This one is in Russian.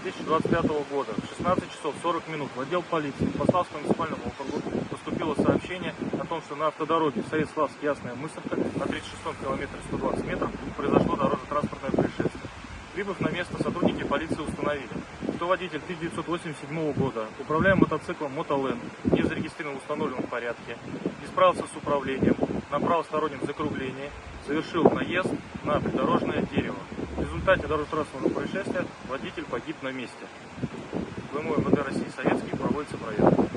2025 года в 16 часов 40 минут в отдел полиции Пославского муниципального округа поступило сообщение о том, что на автодороге Советславск-Ясная Мысовка на 36-м километре 120 метров произошло дорожно-транспортное происшествие. Прибыв на место, сотрудники полиции установили, что водитель 1987 года, управляя мотоциклом Мотоленд, не зарегистрирован в установленном порядке, не справился с управлением, на правостороннем закруглении совершил наезд на придорожное дерево. В результате дорожно-транспортного происшествия водитель погиб на месте. ВМО МВД России Советский проводится проверка.